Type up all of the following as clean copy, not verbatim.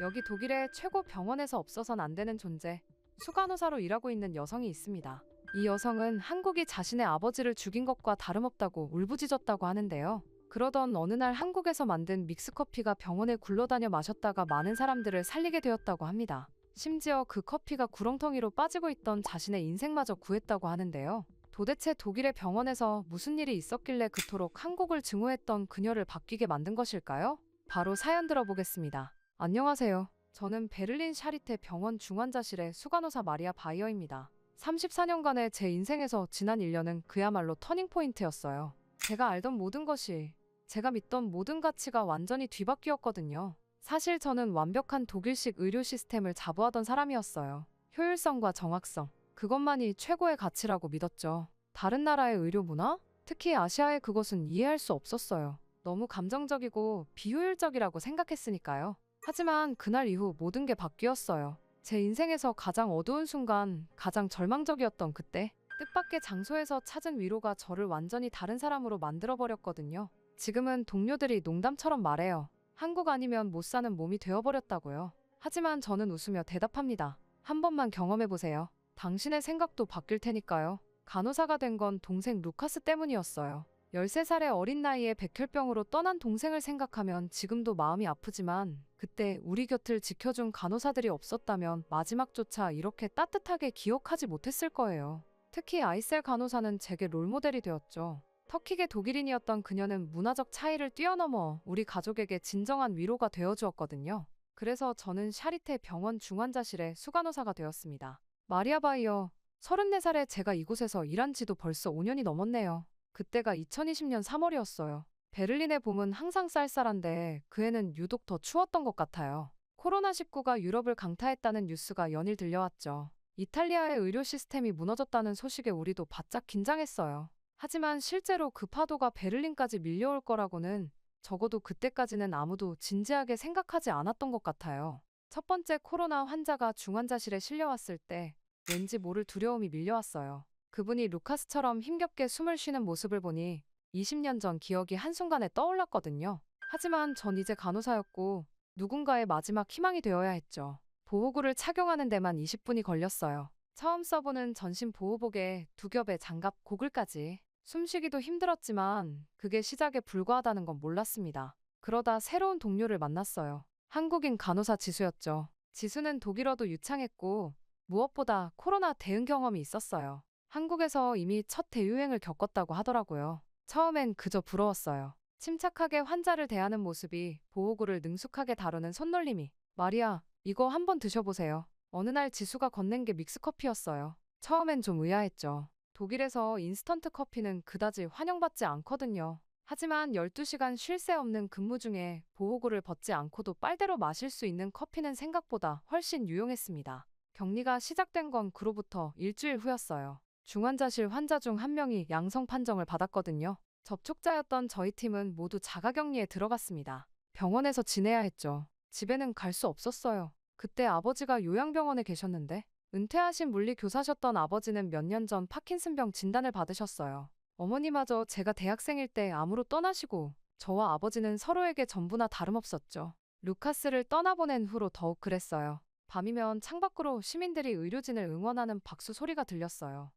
여기 독일의 최고 병원에서 없어선 안 되는 존재, 수간호사로 일하고 있는 여성이 있습니다. 이 여성은 한국이 자신의 아버지를 죽인 것과 다름없다고 울부짖었다고 하는데요. 그러던 어느 날 한국에서 만든 믹스커피가 병원에 굴러다녀 마셨다가 많은 사람들을 살리게 되었다고 합니다. 심지어 그 커피가 구렁텅이로 빠지고 있던 자신의 인생마저 구했다고 하는데요. 도대체 독일의 병원에서 무슨 일이 있었길래 그토록 한국을 증오했던 그녀를 바뀌게 만든 것일까요? 바로 사연 들어보겠습니다. 안녕하세요. 저는 베를린 샤리테 병원 중환자실의 수간호사 마리아 바이어입니다. 34년간의 제 인생에서 지난 1년은 그야말로 터닝포인트였어요. 제가 알던 모든 것이, 제가 믿던 모든 가치가 완전히 뒤바뀌었거든요. 사실 저는 완벽한 독일식 의료 시스템을 자부하던 사람이었어요. 효율성과 정확성, 그것만이 최고의 가치라고 믿었죠. 다른 나라의 의료 문화? 특히 아시아의 그것은 이해할 수 없었어요. 너무 감정적이고 비효율적이라고 생각했으니까요. 하지만 그날 이후 모든 게 바뀌었어요. 제 인생에서 가장 어두운 순간, 가장 절망적이었던 그때, 뜻밖의 장소에서 찾은 위로가 저를 완전히 다른 사람으로 만들어버렸거든요. 지금은 동료들이 농담처럼 말해요. 한국 아니면 못 사는 몸이 되어버렸다고요. 하지만 저는 웃으며 대답합니다. 한 번만 경험해보세요. 당신의 생각도 바뀔 테니까요. 간호사가 된 건 동생 루카스 때문이었어요. 13살의 어린 나이에 백혈병으로 떠난 동생을 생각하면 지금도 마음이 아프지만 그때 우리 곁을 지켜준 간호사들이 없었다면 마지막조차 이렇게 따뜻하게 기억하지 못했을 거예요. 특히 아이셀 간호사는 제게 롤모델이 되었죠. 터키계 독일인이었던 그녀는 문화적 차이를 뛰어넘어 우리 가족에게 진정한 위로가 되어주었거든요. 그래서 저는 샤리테 병원 중환자실의 수간호사가 되었습니다. 마리아 바이어, 34살에 제가 이곳에서 일한 지도 벌써 5년이 넘었네요. 그때가 2020년 3월이었어요. 베를린의 봄은 항상 쌀쌀한데 그 해는 유독 더 추웠던 것 같아요. 코로나19가 유럽을 강타했다는 뉴스가 연일 들려왔죠. 이탈리아의 의료 시스템이 무너졌다는 소식에 우리도 바짝 긴장했어요. 하지만 실제로 그 파도가 베를린까지 밀려올 거라고는 적어도 그때까지는 아무도 진지하게 생각하지 않았던 것 같아요. 첫 번째 코로나 환자가 중환자실에 실려왔을 때 왠지 모를 두려움이 밀려왔어요. 그분이 루카스처럼 힘겹게 숨을 쉬는 모습을 보니 20년 전 기억이 한순간에 떠올랐거든요. 하지만 전 이제 간호사였고 누군가의 마지막 희망이 되어야 했죠. 보호구를 착용하는 데만 20분이 걸렸어요. 처음 써보는 전신 보호복에 두 겹의 장갑, 고글까지. 숨쉬기도 힘들었지만 그게 시작에 불과하다는 건 몰랐습니다. 그러다 새로운 동료를 만났어요. 한국인 간호사 지수였죠. 지수는 독일어도 유창했고 무엇보다 코로나 대응 경험이 있었어요. 한국에서 이미 첫 대유행을 겪었다고 하더라고요. 처음엔 그저 부러웠어요. 침착하게 환자를 대하는 모습이, 보호구를 능숙하게 다루는 손놀림이. 마리아, 이거 한번 드셔보세요. 어느 날 지수가 건넨 게 믹스커피였어요. 처음엔 좀 의아했죠. 독일에서 인스턴트 커피는 그다지 환영받지 않거든요. 하지만 12시간 쉴 새 없는 근무 중에 보호구를 벗지 않고도 빨대로 마실 수 있는 커피는 생각보다 훨씬 유용했습니다. 격리가 시작된 건 그로부터 일주일 후였어요. 중환자실 환자 중 한 명이 양성 판정을 받았거든요. 접촉자였던 저희 팀은 모두 자가격리에 들어갔습니다. 병원에서 지내야 했죠. 집에는 갈 수 없었어요. 그때 아버지가 요양병원에 계셨는데 은퇴하신 물리교사셨던 아버지는 몇 년 전 파킨슨병 진단을 받으셨어요. 어머니마저 제가 대학생일 때 암으로 떠나시고 저와 아버지는 서로에게 전부나 다름없었죠. 루카스를 떠나보낸 후로 더욱 그랬어요. 밤이면 창밖으로 시민들이 의료진을 응원하는 박수 소리가 들렸어요.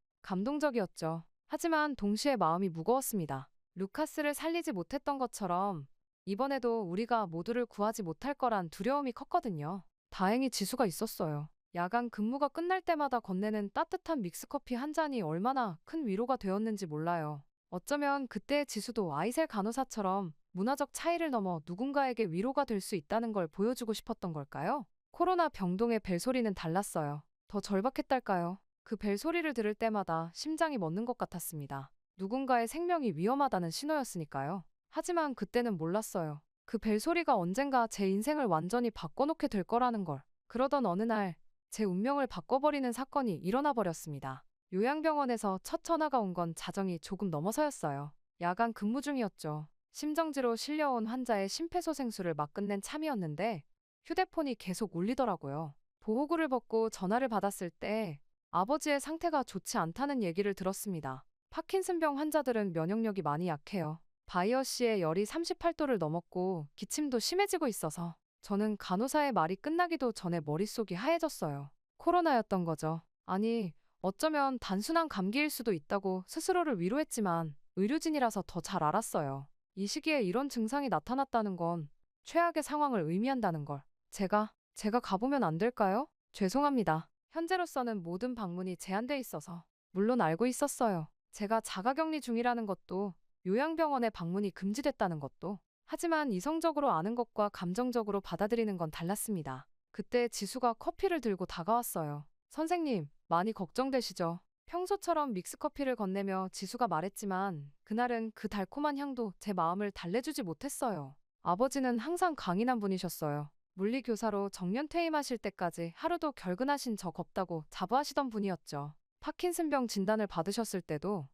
감동적이었죠. 하지만 동시에 마음이 무거웠습니다. 루카스를 살리지 못했던 것처럼 이번에도 우리가 모두를 구하지 못할 거란 두려움이 컸거든요. 다행히 지수가 있었어요. 야간 근무가 끝날 때마다 건네는 따뜻한 믹스커피 한 잔이 얼마나 큰 위로가 되었는지 몰라요. 어쩌면 그때의 지수도 아이셀 간호사처럼 문화적 차이를 넘어 누군가에게 위로가 될 수 있다는 걸 보여주고 싶었던 걸까요? 코로나 병동의 벨소리는 달랐어요. 더 절박했달까요? 그 벨소리를 들을 때마다 심장이 멎는 것 같았습니다. 누군가의 생명이 위험하다는 신호였으니까요. 하지만 그때는 몰랐어요. 그 벨소리가 언젠가 제 인생을 완전히 바꿔놓게 될 거라는 걸. 그러던 어느 날 제 운명을 바꿔버리는 사건이 일어나 버렸습니다. 요양병원에서 첫 전화가 온 건 자정이 조금 넘어서였어요. 야간 근무 중이었죠. 심정지로 실려온 환자의 심폐소생술을 막 끝낸 참이었는데 휴대폰이 계속 울리더라고요. 보호구를 벗고 전화를 받았을 때 아버지의 상태가 좋지 않다는 얘기를 들었습니다. 파킨슨병 환자들은 면역력이 많이 약해요. 바이어 씨의 열이 38도를 넘었고 기침도 심해지고 있어서 저는 간호사의 말이 끝나기도 전에 머릿속이 하얘졌어요. 코로나였던 거죠. 아니, 어쩌면 단순한 감기일 수도 있다고 스스로를 위로했지만 의료진이라서 더 잘 알았어요. 이 시기에 이런 증상이 나타났다는 건 최악의 상황을 의미한다는 걸. 제가 가보면 안 될까요? 죄송합니다. 현재로서는 모든 방문이 제한돼 있어서. 물론 알고 있었어요. 제가 자가격리 중이라는 것도, 요양병원에 방문이 금지됐다는 것도. 하지만 이성적으로 아는 것과 감정적으로 받아들이는 건 달랐습니다. 그때 지수가 커피를 들고 다가왔어요. 선생님, 많이 걱정되시죠? 평소처럼 믹스커피를 건네며 지수가 말했지만 그날은 그 달콤한 향도 제 마음을 달래주지 못했어요. 아버지는 항상 강인한 분이셨어요. 물리교사로 정년 퇴임하실 때까지 하루도 결근하신 적 없다고 자부하시던 분이었죠. 파킨슨병 진단을 받으셨을 때도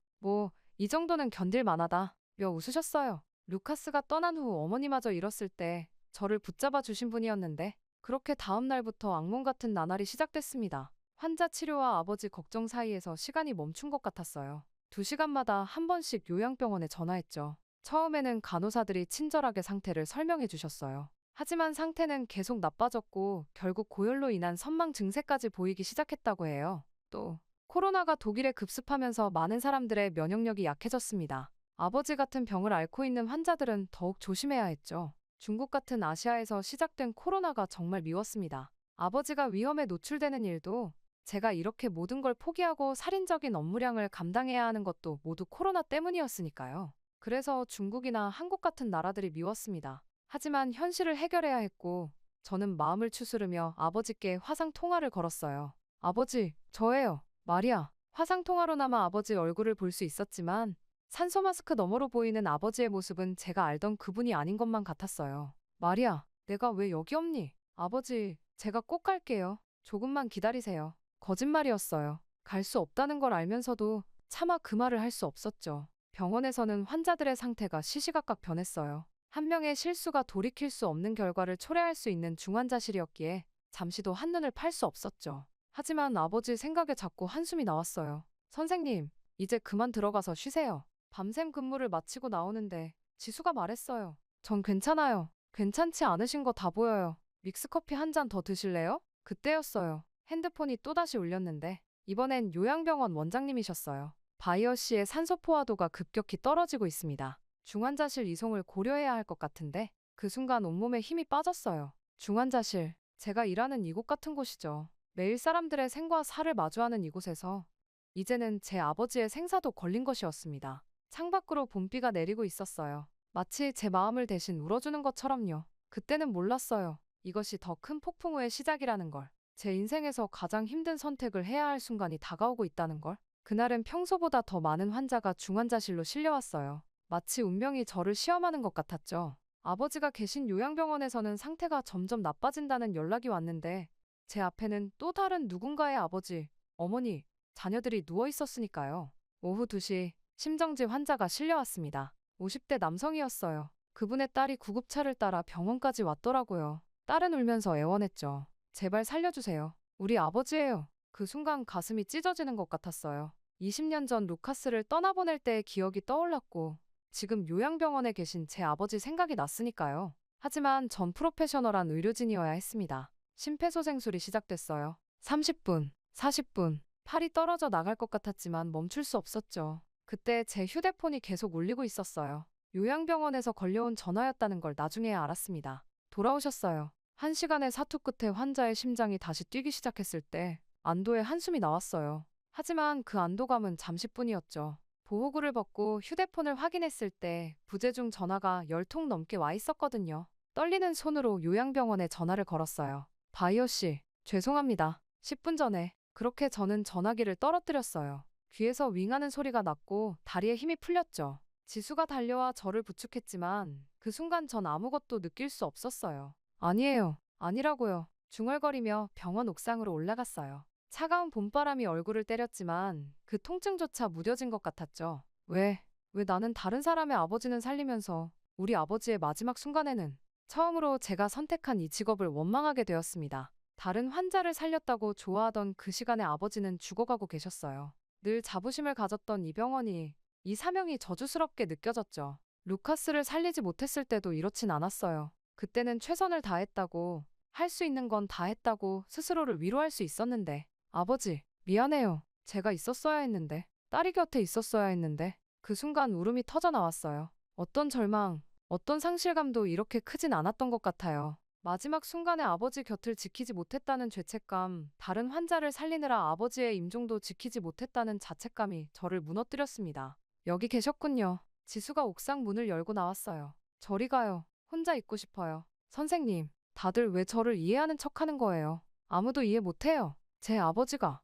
이 정도는 견딜 만하다 며 웃으셨어요. 루카스가 떠난 후 어머니마저 잃었을 때 저를 붙잡아 주신 분이었는데 그렇게 다음 날부터 악몽 같은 나날이 시작됐습니다. 환자 치료와 아버지 걱정 사이에서 시간이 멈춘 것 같았어요. 2시간마다 한 번씩 요양병원에 전화했죠. 처음에는 간호사들이 친절하게 상태를 설명해 주셨어요. 하지만 상태는 계속 나빠졌고 결국 고열로 인한 선망 증세까지 보이기 시작했다고 해요. 또 코로나가 독일에 급습하면서 많은 사람들의 면역력이 약해졌습니다. 아버지 같은 병을 앓고 있는 환자들은 더욱 조심해야 했죠. 중국 같은 아시아에서 시작된 코로나가 정말 미웠습니다. 아버지가 위험에 노출되는 일도, 제가 이렇게 모든 걸 포기하고 살인적인 업무량을 감당해야 하는 것도 모두 코로나 때문이었으니까요. 그래서 중국이나 한국 같은 나라들이 미웠습니다. 하지만 현실을 해결해야 했고 저는 마음을 추스르며 아버지께 화상 통화를 걸었어요. 아버지, 저예요. 마리아. 화상 통화로나마 아버지 얼굴을 볼 수 있었지만 산소 마스크 너머로 보이는 아버지의 모습은 제가 알던 그분이 아닌 것만 같았어요. 마리아, 내가 왜 여기 없니? 아버지, 제가 꼭 갈게요. 조금만 기다리세요. 거짓말이었어요. 갈 수 없다는 걸 알면서도 차마 그 말을 할 수 없었죠. 병원에서는 환자들의 상태가 시시각각 변했어요. 한 명의 실수가 돌이킬 수 없는 결과를 초래할 수 있는 중환자실이었기에 잠시도 한눈을 팔 수 없었죠. 하지만 아버지 생각에 자꾸 한숨이 나왔어요. 선생님, 이제 그만 들어가서 쉬세요. 밤샘 근무를 마치고 나오는데 지수가 말했어요. 전 괜찮아요. 괜찮지 않으신 거 다 보여요. 믹스커피 한 잔 더 드실래요? 그때였어요. 핸드폰이 또다시 울렸는데 이번엔 요양병원 원장님이셨어요. 바이어 씨의 산소 포화도가 급격히 떨어지고 있습니다. 중환자실 이송을 고려해야 할 것 같은데 그 순간 온몸에 힘이 빠졌어요. 중환자실, 제가 일하는 이곳 같은 곳이죠. 매일 사람들의 생과 사를 마주하는 이곳에서 이제는 제 아버지의 생사도 걸린 것이었습니다. 창밖으로 봄비가 내리고 있었어요. 마치 제 마음을 대신 울어주는 것처럼요. 그때는 몰랐어요. 이것이 더 큰 폭풍 후의 시작이라는 걸. 제 인생에서 가장 힘든 선택을 해야 할 순간이 다가오고 있다는 걸. 그날은 평소보다 더 많은 환자가 중환자실로 실려왔어요. 마치 운명이 저를 시험하는 것 같았죠. 아버지가 계신 요양병원에서는 상태가 점점 나빠진다는 연락이 왔는데 제 앞에는 또 다른 누군가의 아버지, 어머니, 자녀들이 누워 있었으니까요. 오후 2시 심정지 환자가 실려왔습니다. 50대 남성이었어요. 그분의 딸이 구급차를 따라 병원까지 왔더라고요. 딸은 울면서 애원했죠. 제발 살려주세요. 우리 아버지예요. 그 순간 가슴이 찢어지는 것 같았어요. 20년 전 루카스를 떠나보낼 때의 기억이 떠올랐고 지금 요양병원에 계신 제 아버지 생각이 났으니까요. 하지만 전 프로페셔널한 의료진이어야 했습니다. 심폐소생술이 시작됐어요. 30분, 40분, 팔이 떨어져 나갈 것 같았지만 멈출 수 없었죠. 그때 제 휴대폰이 계속 울리고 있었어요. 요양병원에서 걸려온 전화였다는 걸 나중에야 알았습니다. 돌아오셨어요. 1시간의 사투 끝에 환자의 심장이 다시 뛰기 시작했을 때 안도의 한숨이 나왔어요. 하지만 그 안도감은 잠시뿐이었죠. 보호구를 벗고 휴대폰을 확인했을 때 부재중 전화가 10통 넘게 와 있었거든요. 떨리는 손으로 요양병원에 전화를 걸었어요. 바이오 씨, 죄송합니다. 10분 전에 그렇게 저는 전화기를 떨어뜨렸어요. 귀에서 윙하는 소리가 났고 다리에 힘이 풀렸죠. 지수가 달려와 저를 부축했지만 그 순간 전 아무것도 느낄 수 없었어요. 아니에요. 아니라고요. 중얼거리며 병원 옥상으로 올라갔어요. 차가운 봄바람이 얼굴을 때렸지만 그 통증조차 무뎌진 것 같았죠. 왜 나는 다른 사람의 아버지는 살리면서 우리 아버지의 마지막 순간에는 처음으로 제가 선택한 이 직업을 원망하게 되었습니다. 다른 환자를 살렸다고 좋아하던 그 시간에 아버지는 죽어가고 계셨어요. 늘 자부심을 가졌던 이 병원이, 이 사명이 저주스럽게 느껴졌죠. 루카스를 살리지 못했을 때도 이렇진 않았어요. 그때는 최선을 다했다고, 할 수 있는 건 다 했다고 스스로를 위로할 수 있었는데, 아버지, 미안해요. 제가 있었어야 했는데, 딸이 곁에 있었어야 했는데, 그 순간 울음이 터져 나왔어요. 어떤 절망, 어떤 상실감도 이렇게 크진 않았던 것 같아요. 마지막 순간에 아버지 곁을 지키지 못했다는 죄책감, 다른 환자를 살리느라 아버지의 임종도 지키지 못했다는 자책감이 저를 무너뜨렸습니다. 여기 계셨군요. 지수가 옥상 문을 열고 나왔어요. 저리 가요. 혼자 있고 싶어요. 선생님, 다들 왜 저를 이해하는 척하는 거예요? 아무도 이해 못해요. 제 아버지가,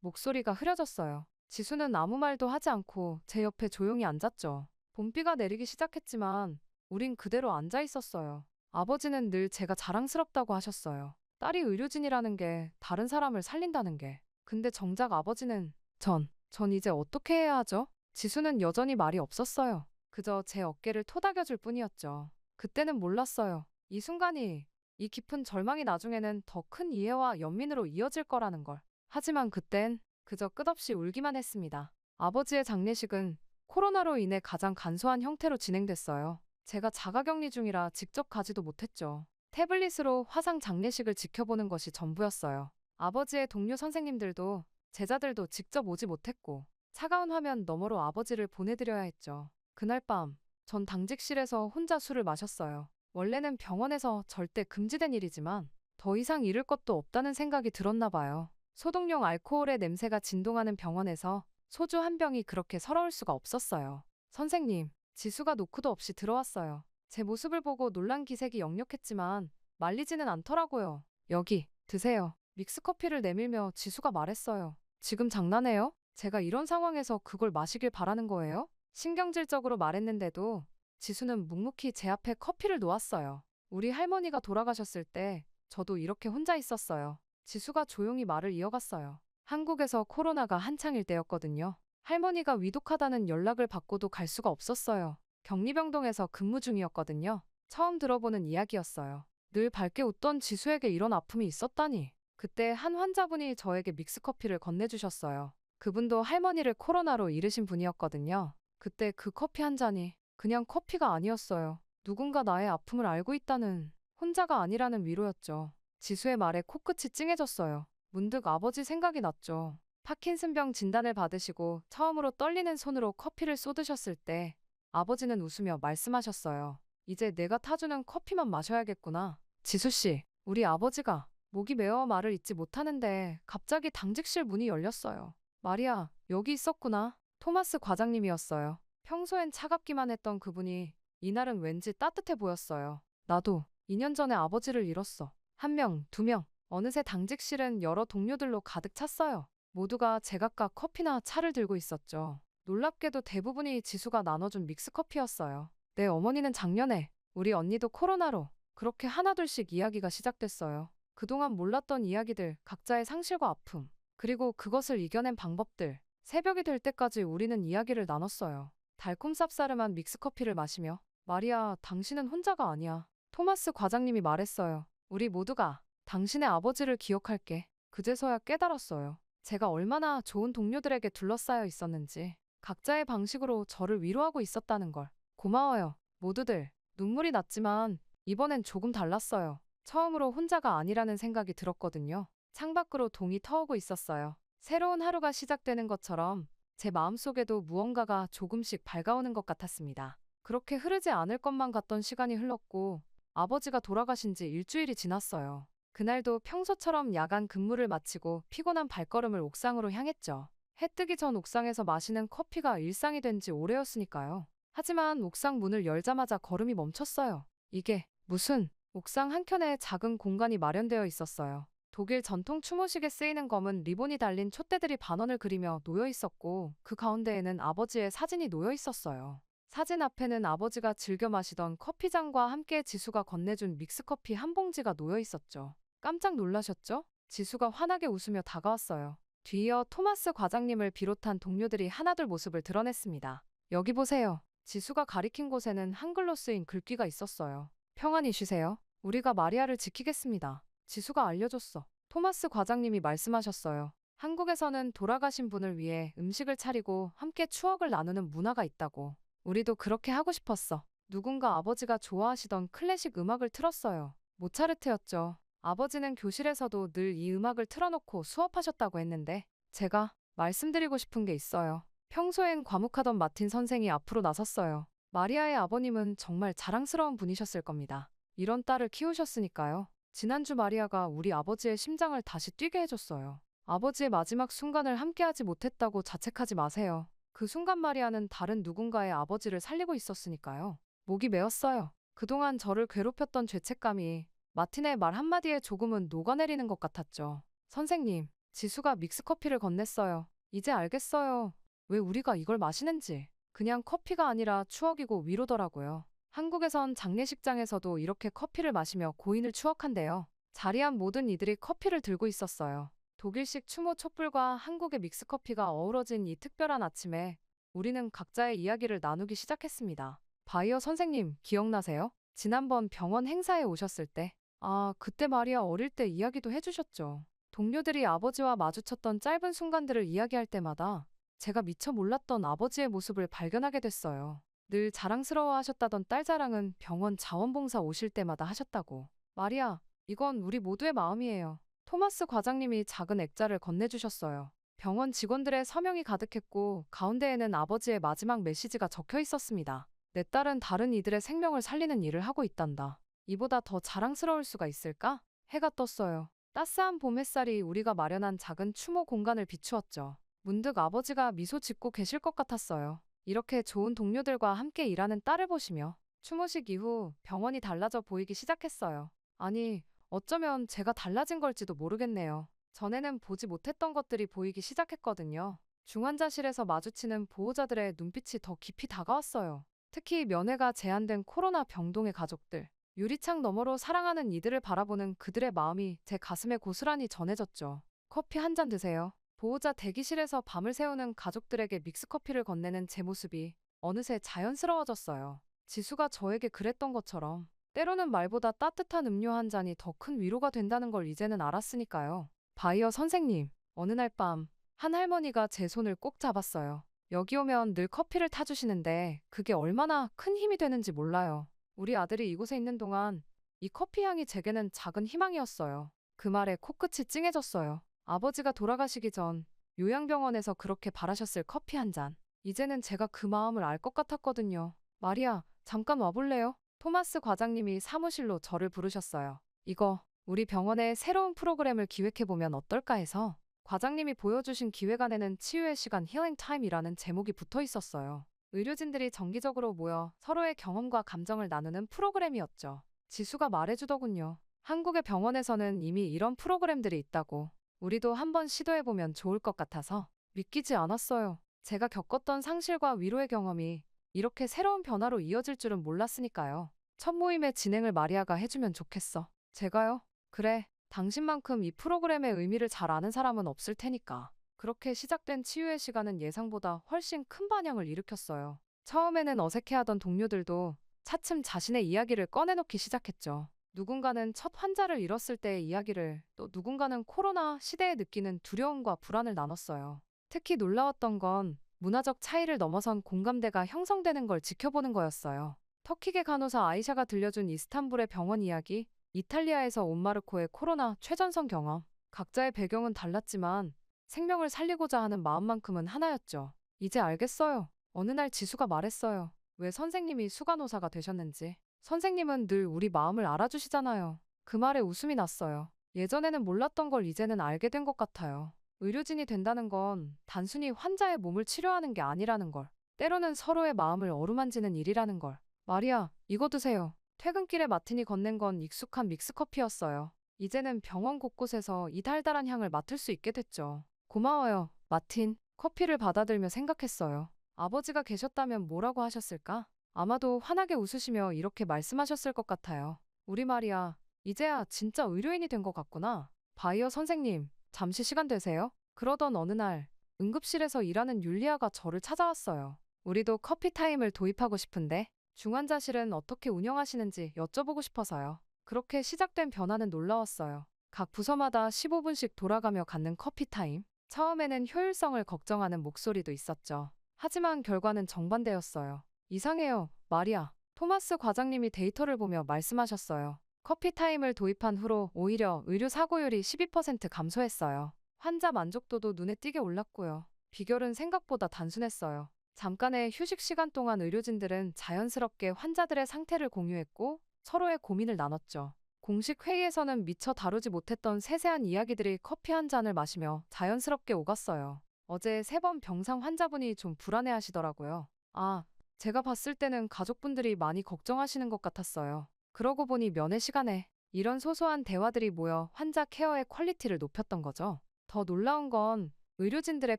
목소리가 흐려졌어요. 지수는 아무 말도 하지 않고 제 옆에 조용히 앉았죠. 봄비가 내리기 시작했지만 우린 그대로 앉아 있었어요. 아버지는 늘 제가 자랑스럽다고 하셨어요. 딸이 의료진이라는 게, 다른 사람을 살린다는 게. 근데 정작 아버지는, 전 이제 어떻게 해야 하죠? 지수는 여전히 말이 없었어요. 그저 제 어깨를 토닥여줄 뿐이었죠. 그때는 몰랐어요. 이 순간이, 이 깊은 절망이 나중에는 더 큰 이해와 연민으로 이어질 거라는 걸. 하지만 그땐 그저 끝없이 울기만 했습니다. 아버지의 장례식은 코로나로 인해 가장 간소한 형태로 진행됐어요. 제가 자가격리 중이라 직접 가지도 못했죠. 태블릿으로 화상 장례식을 지켜보는 것이 전부였어요. 아버지의 동료 선생님들도 제자들도 직접 오지 못했고, 차가운 화면 너머로 아버지를 보내드려야 했죠. 그날 밤, 전 당직실에서 혼자 술을 마셨어요. 원래는 병원에서 절대 금지된 일이지만 더 이상 잃을 것도 없다는 생각이 들었나 봐요. 소독용 알코올의 냄새가 진동하는 병원에서 소주 한 병이 그렇게 서러울 수가 없었어요. 선생님, 지수가 노크도 없이 들어왔어요. 제 모습을 보고 놀란 기색이 역력했지만 말리지는 않더라고요. 여기, 드세요. 믹스커피를 내밀며 지수가 말했어요. 지금 장난해요? 제가 이런 상황에서 그걸 마시길 바라는 거예요? 신경질적으로 말했는데도 지수는 묵묵히 제 앞에 커피를 놓았어요. 우리 할머니가 돌아가셨을 때 저도 이렇게 혼자 있었어요. 지수가 조용히 말을 이어갔어요. 한국에서 코로나가 한창일 때였거든요. 할머니가 위독하다는 연락을 받고도 갈 수가 없었어요. 격리병동에서 근무 중이었거든요. 처음 들어보는 이야기였어요. 늘 밝게 웃던 지수에게 이런 아픔이 있었다니. 그때 한 환자분이 저에게 믹스커피를 건네주셨어요. 그분도 할머니를 코로나로 잃으신 분이었거든요. 그때 그 커피 한 잔이 그냥 커피가 아니었어요. 누군가 나의 아픔을 알고 있다는, 혼자가 아니라는 위로였죠. 지수의 말에 코끝이 찡해졌어요. 문득 아버지 생각이 났죠. 파킨슨병 진단을 받으시고 처음으로 떨리는 손으로 커피를 쏟으셨을 때 아버지는 웃으며 말씀하셨어요. 이제 내가 타주는 커피만 마셔야겠구나. 지수씨, 우리 아버지가 목이 메어 말을 잇지 못하는데 갑자기 당직실 문이 열렸어요. 마리아, 여기 있었구나. 토마스 과장님이었어요. 평소엔 차갑기만 했던 그분이 이날은 왠지 따뜻해 보였어요. 나도 2년 전에 아버지를 잃었어. 한 명, 두 명. 어느새 당직실은 여러 동료들로 가득 찼어요. 모두가 제각각 커피나 차를 들고 있었죠. 놀랍게도 대부분이 지수가 나눠준 믹스커피였어요. 내 어머니는 작년에, 우리 언니도 코로나로, 그렇게 하나둘씩 이야기가 시작됐어요. 그동안 몰랐던 이야기들, 각자의 상실과 아픔, 그리고 그것을 이겨낸 방법들. 새벽이 될 때까지 우리는 이야기를 나눴어요. 달콤 쌉싸름한 믹스커피를 마시며, 마리아, 당신은 혼자가 아니야. 토마스 과장님이 말했어요. 우리 모두가 당신의 아버지를 기억할게. 그제서야 깨달았어요. 제가 얼마나 좋은 동료들에게 둘러싸여 있었는지, 각자의 방식으로 저를 위로하고 있었다는 걸. 고마워요. 모두들. 눈물이 났지만 이번엔 조금 달랐어요. 처음으로 혼자가 아니라는 생각이 들었거든요. 창밖으로 동이 터오고 있었어요. 새로운 하루가 시작되는 것처럼 제 마음속에도 무언가가 조금씩 밝아오는 것 같았습니다. 그렇게 흐르지 않을 것만 같던 시간이 흘렀고 아버지가 돌아가신 지 일주일이 지났어요. 그날도 평소처럼 야간 근무를 마치고 피곤한 발걸음을 옥상으로 향했죠. 해 뜨기 전 옥상에서 마시는 커피가 일상이 된 지 오래였으니까요. 하지만 옥상 문을 열자마자 걸음이 멈췄어요. 이게 무슨, 옥상 한켠에 작은 공간이 마련되어 있었어요. 독일 전통 추모식에 쓰이는 검은 리본이 달린 촛대들이 반원을 그리며 놓여 있었고 그 가운데에는 아버지의 사진이 놓여 있었어요. 사진 앞에는 아버지가 즐겨 마시던 커피잔과 함께 지수가 건네준 믹스커피 한 봉지가 놓여 있었죠. 깜짝 놀라셨죠? 지수가 환하게 웃으며 다가왔어요. 뒤이어 토마스 과장님을 비롯한 동료들이 하나둘 모습을 드러냈습니다. 여기 보세요. 지수가 가리킨 곳에는 한글로 쓰인 글귀가 있었어요. 평안히 쉬세요. 우리가 마리아를 지키겠습니다. 지수가 알려줬어. 토마스 과장님이 말씀하셨어요. 한국에서는 돌아가신 분을 위해 음식을 차리고 함께 추억을 나누는 문화가 있다고. 우리도 그렇게 하고 싶었어. 누군가 아버지가 좋아하시던 클래식 음악을 틀었어요. 모차르트였죠. 아버지는 교실에서도 늘 이 음악을 틀어놓고 수업하셨다고 했는데 제가 말씀드리고 싶은 게 있어요. 평소엔 과묵하던 마틴 선생이 앞으로 나섰어요. 마리아의 아버님은 정말 자랑스러운 분이셨을 겁니다. 이런 딸을 키우셨으니까요. 지난주 마리아가 우리 아버지의 심장을 다시 뛰게 해줬어요. 아버지의 마지막 순간을 함께하지 못했다고 자책하지 마세요. 그 순간 마리아는 다른 누군가의 아버지를 살리고 있었으니까요. 목이 메었어요. 그동안 저를 괴롭혔던 죄책감이 마틴의 말 한마디에 조금은 녹아내리는 것 같았죠. 선생님, 지수가 믹스커피를 건넸어요. 이제 알겠어요. 왜 우리가 이걸 마시는지. 그냥 커피가 아니라 추억이고 위로더라고요. 한국에선 장례식장에서도 이렇게 커피를 마시며 고인을 추억한대요. 자리한 모든 이들이 커피를 들고 있었어요. 독일식 추모 촛불과 한국의 믹스커피가 어우러진 이 특별한 아침에 우리는 각자의 이야기를 나누기 시작했습니다. 바이어 선생님, 기억나세요? 지난번 병원 행사에 오셨을 때. 아, 그때 말이야 어릴 때 이야기도 해주셨죠. 동료들이 아버지와 마주쳤던 짧은 순간들을 이야기할 때마다 제가 미처 몰랐던 아버지의 모습을 발견하게 됐어요. 늘 자랑스러워하셨다던 딸 자랑은 병원 자원봉사 오실 때마다 하셨다고. 마리아, 이건 우리 모두의 마음이에요. 토마스 과장님이 작은 액자를 건네주셨어요. 병원 직원들의 서명이 가득했고 가운데에는 아버지의 마지막 메시지가 적혀 있었습니다. 내 딸은 다른 이들의 생명을 살리는 일을 하고 있단다. 이보다 더 자랑스러울 수가 있을까? 해가 떴어요. 따스한 봄 햇살이 우리가 마련한 작은 추모 공간을 비추었죠. 문득 아버지가 미소 짓고 계실 것 같았어요. 이렇게 좋은 동료들과 함께 일하는 딸을 보시며 추모식 이후 병원이 달라져 보이기 시작했어요. 아니, 어쩌면 제가 달라진 걸지도 모르겠네요. 전에는 보지 못했던 것들이 보이기 시작했거든요. 중환자실에서 마주치는 보호자들의 눈빛이 더 깊이 다가왔어요. 특히 면회가 제한된 코로나 병동의 가족들. 유리창 너머로 사랑하는 이들을 바라보는 그들의 마음이 제 가슴에 고스란히 전해졌죠. 커피 한 잔 드세요. 보호자 대기실에서 밤을 새우는 가족들에게 믹스커피를 건네는 제 모습이 어느새 자연스러워졌어요. 지수가 저에게 그랬던 것처럼 때로는 말보다 따뜻한 음료 한 잔이 더 큰 위로가 된다는 걸 이제는 알았으니까요. 바이어 선생님, 어느 날 밤 한 할머니가 제 손을 꼭 잡았어요. 여기 오면 늘 커피를 타주시는데 그게 얼마나 큰 힘이 되는지 몰라요. 우리 아들이 이곳에 있는 동안 이 커피 향이 제게는 작은 희망이었어요. 그 말에 코끝이 찡해졌어요. 아버지가 돌아가시기 전 요양병원에서 그렇게 바라셨을 커피 한 잔. 이제는 제가 그 마음을 알 것 같았거든요. 마리아, 잠깐 와볼래요? 토마스 과장님이 사무실로 저를 부르셨어요. 이거 우리 병원에 새로운 프로그램을 기획해보면 어떨까 해서 과장님이 보여주신 기획안에는 치유의 시간 힐링 타임이라는 제목이 붙어 있었어요. 의료진들이 정기적으로 모여 서로의 경험과 감정을 나누는 프로그램이었죠. 지수가 말해주더군요. 한국의 병원에서는 이미 이런 프로그램들이 있다고. 우리도 한번 시도해보면 좋을 것 같아서 믿기지 않았어요. 제가 겪었던 상실과 위로의 경험이 이렇게 새로운 변화로 이어질 줄은 몰랐으니까요. 첫 모임의 진행을 마리아가 해주면 좋겠어. 제가요? 그래. 당신만큼 이 프로그램의 의미를 잘 아는 사람은 없을 테니까. 그렇게 시작된 치유의 시간은 예상보다 훨씬 큰 반향을 일으켰어요. 처음에는 어색해하던 동료들도 차츰 자신의 이야기를 꺼내놓기 시작했죠. 누군가는 첫 환자를 잃었을 때의 이야기를, 또 누군가는 코로나 시대에 느끼는 두려움과 불안을 나눴어요. 특히 놀라웠던 건 문화적 차이를 넘어선 공감대가 형성되는 걸 지켜보는 거였어요. 터키계 간호사 아이샤가 들려준 이스탄불의 병원 이야기, 이탈리아에서 온 마르코의 코로나 최전선 경험. 각자의 배경은 달랐지만 생명을 살리고자 하는 마음만큼은 하나였죠. 이제 알겠어요. 어느 날 지수가 말했어요. 왜 선생님이 수간호사가 되셨는지. 선생님은 늘 우리 마음을 알아주시잖아요. 그 말에 웃음이 났어요. 예전에는 몰랐던 걸 이제는 알게 된 것 같아요. 의료진이 된다는 건 단순히 환자의 몸을 치료하는 게 아니라는 걸. 때로는 서로의 마음을 어루만지는 일이라는 걸. 마리아, 이거 드세요. 퇴근길에 마틴이 건넨 건 익숙한 믹스커피였어요. 이제는 병원 곳곳에서 이 달달한 향을 맡을 수 있게 됐죠. 고마워요, 마틴. 커피를 받아들며 생각했어요. 아버지가 계셨다면 뭐라고 하셨을까? 아마도 환하게 웃으시며 이렇게 말씀하셨을 것 같아요. 우리 마리아, 이제야 진짜 의료인이 된 것 같구나. 바이어 선생님, 잠시 시간 되세요? 그러던 어느 날 응급실에서 일하는 율리아가 저를 찾아왔어요. 우리도 커피 타임을 도입하고 싶은데 중환자실은 어떻게 운영하시는지 여쭤보고 싶어서요. 그렇게 시작된 변화는 놀라웠어요. 각 부서마다 15분씩 돌아가며 갖는 커피 타임. 처음에는 효율성을 걱정하는 목소리도 있었죠. 하지만 결과는 정반대였어요. 이상해요, 마리아. 토마스 과장님이 데이터를 보며 말씀하셨어요. 커피 타임을 도입한 후로 오히려 의료 사고율이 12% 감소했어요. 환자 만족도도 눈에 띄게 올랐고요. 비결은 생각보다 단순했어요. 잠깐의 휴식 시간 동안 의료진들은 자연스럽게 환자들의 상태를 공유했고 서로의 고민을 나눴죠. 공식 회의에서는 미처 다루지 못했던 세세한 이야기들이 커피 한 잔을 마시며 자연스럽게 오갔어요. 어제 3번 병상 환자분이 좀 불안해하시더라고요. 아, 제가 봤을 때는 가족분들이 많이 걱정하시는 것 같았어요. 그러고 보니 면회 시간에 이런 소소한 대화들이 모여 환자 케어의 퀄리티를 높였던 거죠. 더 놀라운 건 의료진들의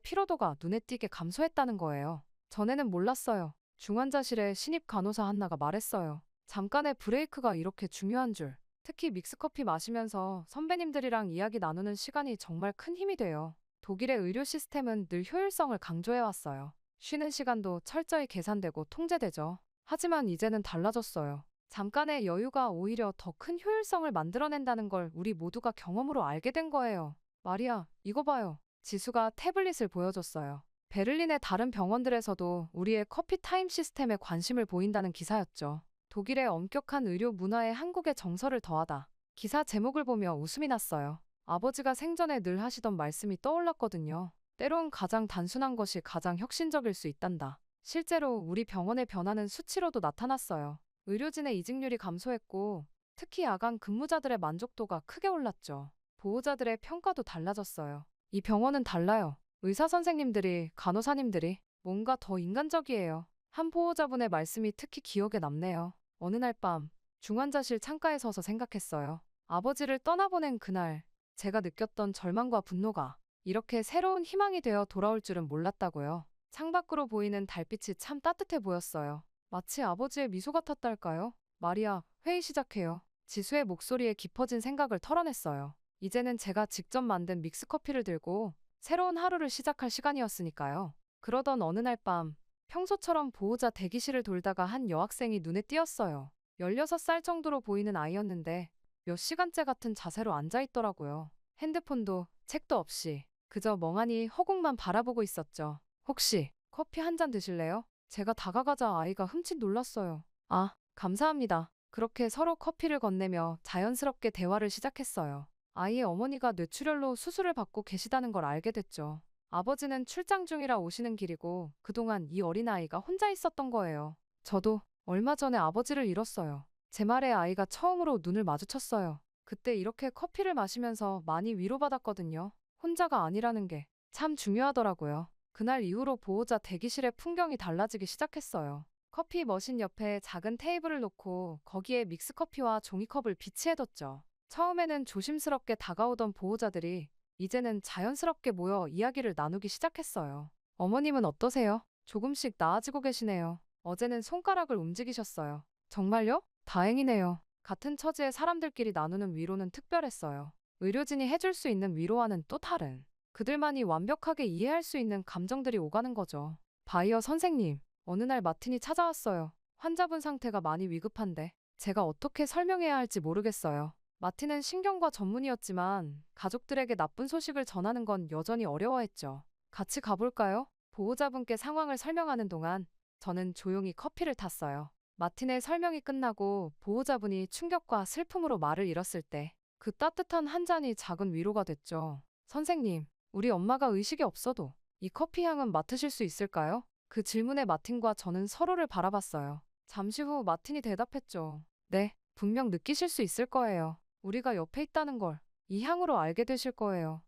피로도가 눈에 띄게 감소했다는 거예요. 전에는 몰랐어요. 중환자실에 신입 간호사 한나가 말했어요. 잠깐의 브레이크가 이렇게 중요한 줄. 특히 믹스커피 마시면서 선배님들이랑 이야기 나누는 시간이 정말 큰 힘이 돼요. 독일의 의료 시스템은 늘 효율성을 강조해왔어요. 쉬는 시간도 철저히 계산되고 통제되죠. 하지만 이제는 달라졌어요. 잠깐의 여유가 오히려 더 큰 효율성을 만들어낸다는 걸 우리 모두가 경험으로 알게 된 거예요. 마리아, 이거 봐요. 지수가 태블릿을 보여줬어요. 베를린의 다른 병원들에서도 우리의 커피 타임 시스템에 관심을 보인다는 기사였죠. 독일의 엄격한 의료 문화에 한국의 정서를 더하다. 기사 제목을 보며 웃음이 났어요. 아버지가 생전에 늘 하시던 말씀이 떠올랐거든요. 때론 가장 단순한 것이 가장 혁신적일 수 있단다. 실제로 우리 병원의 변화는 수치로도 나타났어요. 의료진의 이직률이 감소했고 특히 야간 근무자들의 만족도가 크게 올랐죠. 보호자들의 평가도 달라졌어요. 이 병원은 달라요. 의사 선생님들이, 간호사님들이 뭔가 더 인간적이에요. 한 보호자분의 말씀이 특히 기억에 남네요. 어느 날 밤 중환자실 창가에 서서 생각했어요. 아버지를 떠나보낸 그날 제가 느꼈던 절망과 분노가 이렇게 새로운 희망이 되어 돌아올 줄은 몰랐다고요. 창밖으로 보이는 달빛이 참 따뜻해 보였어요. 마치 아버지의 미소 같았달까요? 마리아, 회의 시작해요. 지수의 목소리에 깊어진 생각을 털어냈어요. 이제는 제가 직접 만든 믹스커피를 들고 새로운 하루를 시작할 시간이었으니까요. 그러던 어느 날 밤 평소처럼 보호자 대기실을 돌다가 한 여학생이 눈에 띄었어요. 16살 정도로 보이는 아이였는데 몇 시간째 같은 자세로 앉아있더라고요. 핸드폰도 책도 없이 그저 멍하니 허공만 바라보고 있었죠. 혹시 커피 한 잔 드실래요? 제가 다가가자 아이가 흠칫 놀랐어요. 아, 감사합니다. 그렇게 서로 커피를 건네며 자연스럽게 대화를 시작했어요. 아이의 어머니가 뇌출혈로 수술을 받고 계시다는 걸 알게 됐죠. 아버지는 출장 중이라 오시는 길이고 그동안 이 어린아이가 혼자 있었던 거예요. 저도 얼마 전에 아버지를 잃었어요. 제 말에 아이가 처음으로 눈을 마주쳤어요. 그때 이렇게 커피를 마시면서 많이 위로받았거든요. 혼자가 아니라는 게 참 중요하더라고요. 그날 이후로 보호자 대기실의 풍경이 달라지기 시작했어요. 커피 머신 옆에 작은 테이블을 놓고 거기에 믹스커피와 종이컵을 비치해뒀죠. 처음에는 조심스럽게 다가오던 보호자들이 이제는 자연스럽게 모여 이야기를 나누기 시작했어요. 어머님은 어떠세요? 조금씩 나아지고 계시네요. 어제는 손가락을 움직이셨어요. 정말요? 다행이네요. 같은 처지의 사람들끼리 나누는 위로는 특별했어요. 의료진이 해줄 수 있는 위로와는 또 다른, 그들만이 완벽하게 이해할 수 있는 감정들이 오가는 거죠. 바이어 선생님, 어느 날 마틴이 찾아왔어요. 환자분 상태가 많이 위급한데 제가 어떻게 설명해야 할지 모르겠어요. 마틴은 신경과 전문이었지만 가족들에게 나쁜 소식을 전하는 건 여전히 어려워했죠. 같이 가볼까요? 보호자분께 상황을 설명하는 동안 저는 조용히 커피를 탔어요. 마틴의 설명이 끝나고 보호자분이 충격과 슬픔으로 말을 잃었을 때 그 따뜻한 한 잔이 작은 위로가 됐죠. 선생님, 우리 엄마가 의식이 없어도 이 커피 향은 맡으실 수 있을까요? 그 질문에 마틴과 저는 서로를 바라봤어요. 잠시 후 마틴이 대답했죠. 네, 분명 느끼실 수 있을 거예요. 우리가 옆에 있다는 걸 이 향으로 알게 되실 거예요.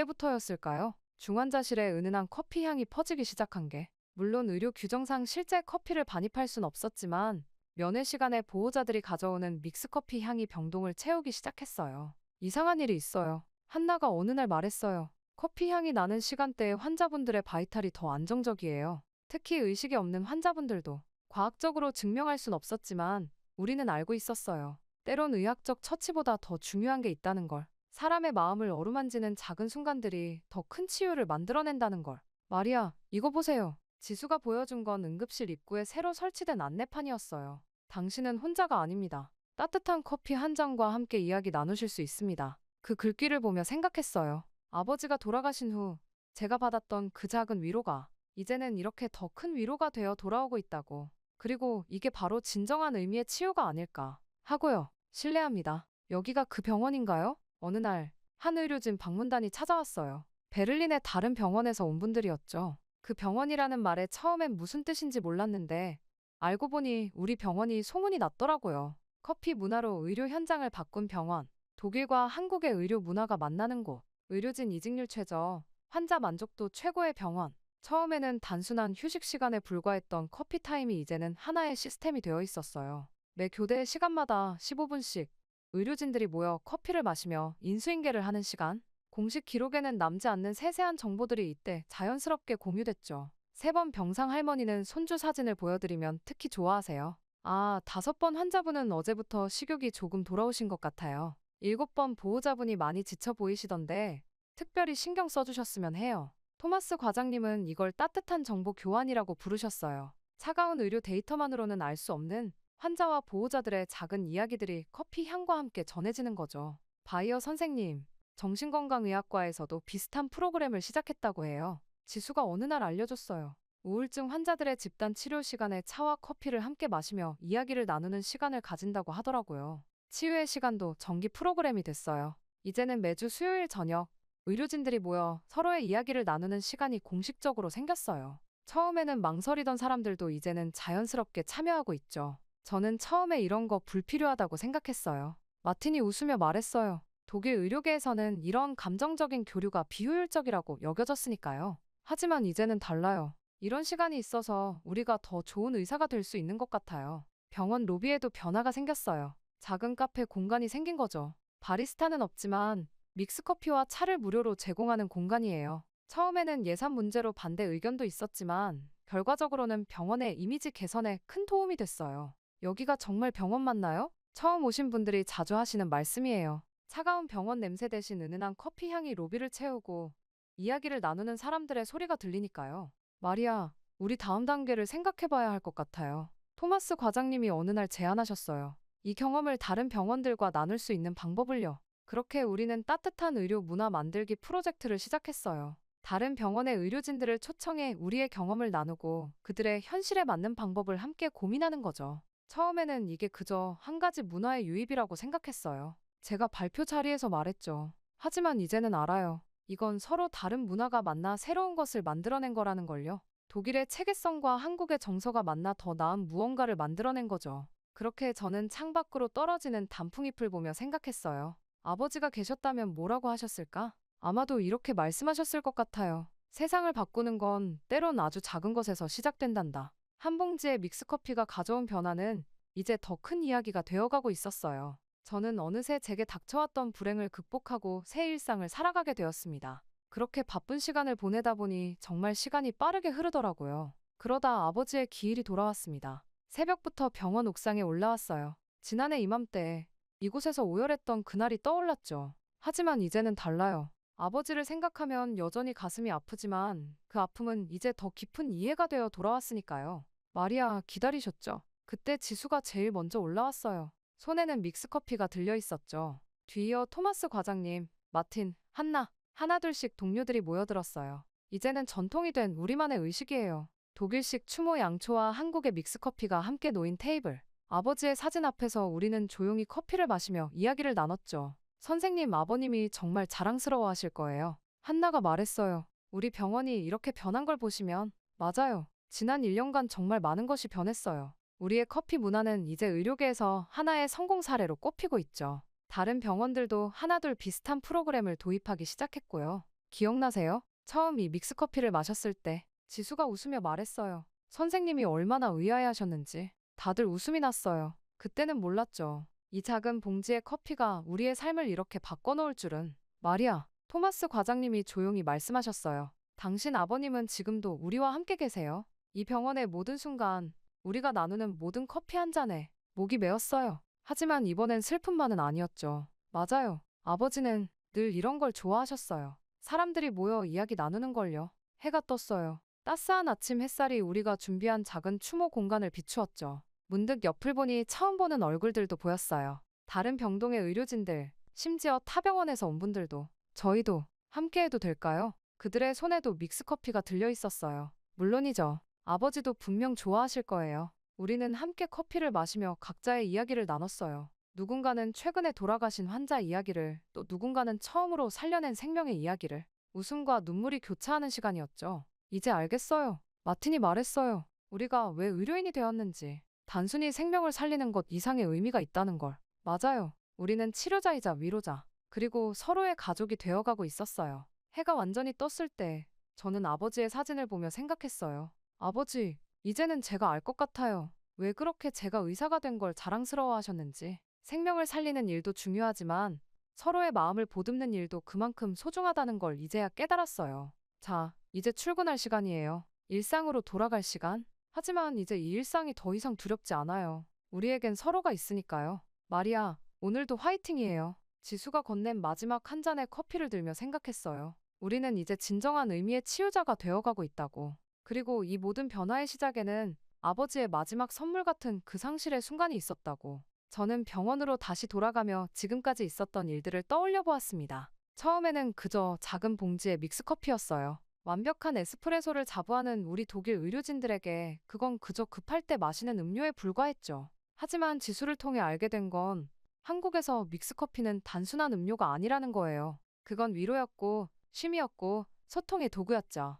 그때부터였을까요? 중환자실에 은은한 커피 향이 퍼지기 시작한 게. 물론 의료 규정상 실제 커피를 반입할 순 없었지만 면회 시간에 보호자들이 가져오는 믹스커피 향이 병동을 채우기 시작했어요. 이상한 일이 있어요. 한나가 어느 날 말했어요. 커피 향이 나는 시간대에 환자분들의 바이탈이 더 안정적이에요. 특히 의식이 없는 환자분들도. 과학적으로 증명할 순 없었지만 우리는 알고 있었어요. 때론 의학적 처치보다 더 중요한 게 있다는 걸. 사람의 마음을 어루만지는 작은 순간들이 더 큰 치유를 만들어낸다는 걸. 마리아, 이거 보세요. 지수가 보여준 건 응급실 입구에 새로 설치된 안내판이었어요. 당신은 혼자가 아닙니다. 따뜻한 커피 한 잔과 함께 이야기 나누실 수 있습니다. 그 글귀를 보며 생각했어요. 아버지가 돌아가신 후 제가 받았던 그 작은 위로가 이제는 이렇게 더 큰 위로가 되어 돌아오고 있다고. 그리고 이게 바로 진정한 의미의 치유가 아닐까 하고요. 실례합니다. 여기가 그 병원인가요? 어느 날 한 의료진 방문단이 찾아왔어요. 베를린의 다른 병원에서 온 분들이었죠. 그 병원이라는 말에 처음엔 무슨 뜻인지 몰랐는데 알고 보니 우리 병원이 소문이 났더라고요. 커피 문화로 의료 현장을 바꾼 병원. 독일과 한국의 의료 문화가 만나는 곳. 의료진 이직률 최저. 환자 만족도 최고의 병원. 처음에는 단순한 휴식 시간에 불과했던 커피 타임이 이제는 하나의 시스템이 되어 있었어요. 매 교대 시간마다 15분씩 의료진들이 모여 커피를 마시며 인수인계를 하는 시간. 공식 기록에는 남지 않는 세세한 정보들이 이때 자연스럽게 공유됐죠. 3번 병상 할머니는 손주 사진을 보여드리면 특히 좋아하세요. 아, 5번 환자분은 어제부터 식욕이 조금 돌아오신 것 같아요. 7번 보호자분이 많이 지쳐 보이시던데 특별히 신경 써주셨으면 해요. 토마스 과장님은 이걸 따뜻한 정보 교환이라고 부르셨어요. 차가운 의료 데이터만으로는 알 수 없는 환자와 보호자들의 작은 이야기들이 커피 향과 함께 전해지는 거죠. 바이어 선생님, 정신건강의학과에서도 비슷한 프로그램을 시작했다고 해요. 지수가 어느 날 알려줬어요. 우울증 환자들의 집단 치료 시간에 차와 커피를 함께 마시며 이야기를 나누는 시간을 가진다고 하더라고요. 치유의 시간도 정기 프로그램이 됐어요. 이제는 매주 수요일 저녁 의료진들이 모여 서로의 이야기를 나누는 시간이 공식적으로 생겼어요. 처음에는 망설이던 사람들도 이제는 자연스럽게 참여하고 있죠. 저는 처음에 이런 거 불필요하다고 생각했어요. 마틴이 웃으며 말했어요. 독일 의료계에서는 이런 감정적인 교류가 비효율적이라고 여겨졌으니까요. 하지만 이제는 달라요. 이런 시간이 있어서 우리가 더 좋은 의사가 될 수 있는 것 같아요. 병원 로비에도 변화가 생겼어요. 작은 카페 공간이 생긴 거죠. 바리스타는 없지만 믹스커피와 차를 무료로 제공하는 공간이에요. 처음에는 예산 문제로 반대 의견도 있었지만 결과적으로는 병원의 이미지 개선에 큰 도움이 됐어요. 여기가 정말 병원 맞나요? 처음 오신 분들이 자주 하시는 말씀이에요. 차가운 병원 냄새 대신 은은한 커피 향이 로비를 채우고 이야기를 나누는 사람들의 소리가 들리니까요. 마리아, 우리 다음 단계를 생각해봐야 할 것 같아요. 토마스 과장님이 어느 날 제안하셨어요. 이 경험을 다른 병원들과 나눌 수 있는 방법을요. 그렇게 우리는 따뜻한 의료 문화 만들기 프로젝트를 시작했어요. 다른 병원의 의료진들을 초청해 우리의 경험을 나누고 그들의 현실에 맞는 방법을 함께 고민하는 거죠. 처음에는 이게 그저 한 가지 문화의 유입이라고 생각했어요. 제가 발표 자리에서 말했죠. 하지만 이제는 알아요. 이건 서로 다른 문화가 만나 새로운 것을 만들어낸 거라는 걸요. 독일의 체계성과 한국의 정서가 만나 더 나은 무언가를 만들어낸 거죠. 그렇게 저는 창밖으로 떨어지는 단풍잎을 보며 생각했어요. 아버지가 계셨다면 뭐라고 하셨을까? 아마도 이렇게 말씀하셨을 것 같아요. 세상을 바꾸는 건 때론 아주 작은 것에서 시작된단다. 한 봉지의 믹스커피가 가져온 변화는 이제 더 큰 이야기가 되어가고 있었어요. 저는 어느새 제게 닥쳐왔던 불행을 극복하고 새 일상을 살아가게 되었습니다. 그렇게 바쁜 시간을 보내다 보니 정말 시간이 빠르게 흐르더라고요. 그러다 아버지의 기일이 돌아왔습니다. 새벽부터 병원 옥상에 올라왔어요. 지난해 이맘때 이곳에서 오열했던 그날이 떠올랐죠. 하지만 이제는 달라요. 아버지를 생각하면 여전히 가슴이 아프지만 그 아픔은 이제 더 깊은 이해가 되어 돌아왔으니까요. 마리아, 기다리셨죠? 그때 지수가 제일 먼저 올라왔어요. 손에는 믹스커피가 들려 있었죠. 뒤이어 토마스 과장님, 마틴, 한나, 하나둘씩 동료들이 모여들었어요. 이제는 전통이 된 우리만의 의식이에요. 독일식 추모 양초와 한국의 믹스커피가 함께 놓인 테이블. 아버지의 사진 앞에서 우리는 조용히 커피를 마시며 이야기를 나눴죠. 선생님, 아버님이 정말 자랑스러워하실 거예요. 한나가 말했어요. 우리 병원이 이렇게 변한 걸 보시면. 맞아요. 지난 1년간 정말 많은 것이 변했어요. 우리의 커피 문화는 이제 의료계에서 하나의 성공 사례로 꼽히고 있죠. 다른 병원들도 하나둘 비슷한 프로그램을 도입하기 시작했고요. 기억나세요? 처음 이 믹스커피를 마셨을 때 지수가 웃으며 말했어요. 선생님이 얼마나 의아해하셨는지. 다들 웃음이 났어요. 그때는 몰랐죠. 이 작은 봉지의 커피가 우리의 삶을 이렇게 바꿔놓을 줄은. 마리아, 토마스 과장님이 조용히 말씀하셨어요. 당신 아버님은 지금도 우리와 함께 계세요. 이 병원의 모든 순간, 우리가 나누는 모든 커피 한 잔에 목이 메었어요. 하지만 이번엔 슬픔만은 아니었죠. 맞아요. 아버지는 늘 이런 걸 좋아하셨어요. 사람들이 모여 이야기 나누는 걸요. 해가 떴어요. 따스한 아침 햇살이 우리가 준비한 작은 추모 공간을 비추었죠. 문득 옆을 보니 처음 보는 얼굴들도 보였어요. 다른 병동의 의료진들, 심지어 타 병원에서 온 분들도. 저희도 함께해도 될까요? 그들의 손에도 믹스커피가 들려 있었어요. 물론이죠. 아버지도 분명 좋아하실 거예요. 우리는 함께 커피를 마시며 각자의 이야기를 나눴어요. 누군가는 최근에 돌아가신 환자 이야기를, 또 누군가는 처음으로 살려낸 생명의 이야기를. 웃음과 눈물이 교차하는 시간이었죠. 이제 알겠어요. 마틴이 말했어요. 우리가 왜 의료인이 되었는지. 단순히 생명을 살리는 것 이상의 의미가 있다는 걸. 맞아요. 우리는 치료자이자 위로자, 그리고 서로의 가족이 되어가고 있었어요. 해가 완전히 떴을 때 저는 아버지의 사진을 보며 생각했어요. 아버지, 이제는 제가 알 것 같아요. 왜 그렇게 제가 의사가 된 걸 자랑스러워 하셨는지. 생명을 살리는 일도 중요하지만 서로의 마음을 보듬는 일도 그만큼 소중하다는 걸 이제야 깨달았어요. 자, 이제 출근할 시간이에요. 일상으로 돌아갈 시간? 하지만 이제 이 일상이 더 이상 두렵지 않아요. 우리에겐 서로가 있으니까요. 마리아, 오늘도 화이팅이에요. 지수가 건넨 마지막 한 잔의 커피를 들며 생각했어요. 우리는 이제 진정한 의미의 치유자가 되어가고 있다고. 그리고 이 모든 변화의 시작에는 아버지의 마지막 선물 같은 그 상실의 순간이 있었다고. 저는 병원으로 다시 돌아가며 지금까지 있었던 일들을 떠올려 보았습니다. 처음에는 그저 작은 봉지의 믹스커피였어요. 완벽한 에스프레소를 자부하는 우리 독일 의료진들에게 그건 그저 급할 때 마시는 음료에 불과했죠. 하지만 지수를 통해 알게 된 건 한국에서 믹스커피는 단순한 음료가 아니라는 거예요. 그건 위로였고 쉼이었고 소통의 도구였죠.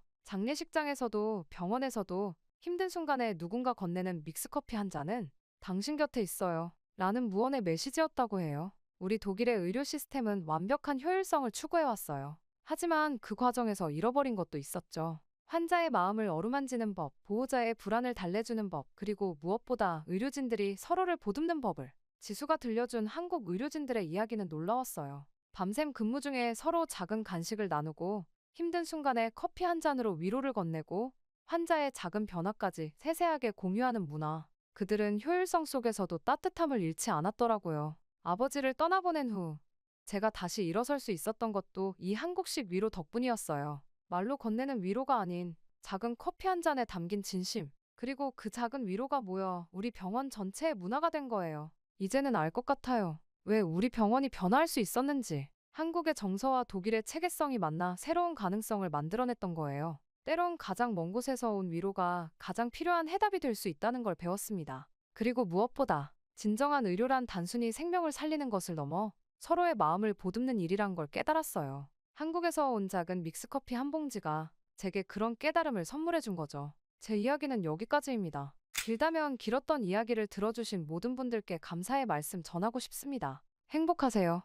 장례식장에서도 병원에서도 힘든 순간에 누군가 건네는 믹스커피 한 잔은 당신 곁에 있어요 라는 무언의 메시지였다고 해요. 우리 독일의 의료 시스템은 완벽한 효율성을 추구해왔어요. 하지만 그 과정에서 잃어버린 것도 있었죠. 환자의 마음을 어루만지는 법, 보호자의 불안을 달래주는 법, 그리고 무엇보다 의료진들이 서로를 보듬는 법을. 지수가 들려준 한국 의료진들의 이야기는 놀라웠어요. 밤샘 근무 중에 서로 작은 간식을 나누고 힘든 순간에 커피 한 잔으로 위로를 건네고 환자의 작은 변화까지 세세하게 공유하는 문화. 그들은 효율성 속에서도 따뜻함을 잃지 않았더라고요. 아버지를 떠나보낸 후 제가 다시 일어설 수 있었던 것도 이 한국식 위로 덕분이었어요. 말로 건네는 위로가 아닌 작은 커피 한 잔에 담긴 진심. 그리고 그 작은 위로가 모여 우리 병원 전체의 문화가 된 거예요. 이제는 알 것 같아요. 왜 우리 병원이 변화할 수 있었는지. 한국의 정서와 독일의 체계성이 만나 새로운 가능성을 만들어냈던 거예요. 때론 가장 먼 곳에서 온 위로가 가장 필요한 해답이 될 수 있다는 걸 배웠습니다. 그리고 무엇보다 진정한 의료란 단순히 생명을 살리는 것을 넘어 서로의 마음을 보듬는 일이란 걸 깨달았어요. 한국에서 온 작은 믹스커피 한 봉지가 제게 그런 깨달음을 선물해 준 거죠. 제 이야기는 여기까지입니다. 길다면 길었던 이야기를 들어주신 모든 분들께 감사의 말씀 전하고 싶습니다. 행복하세요.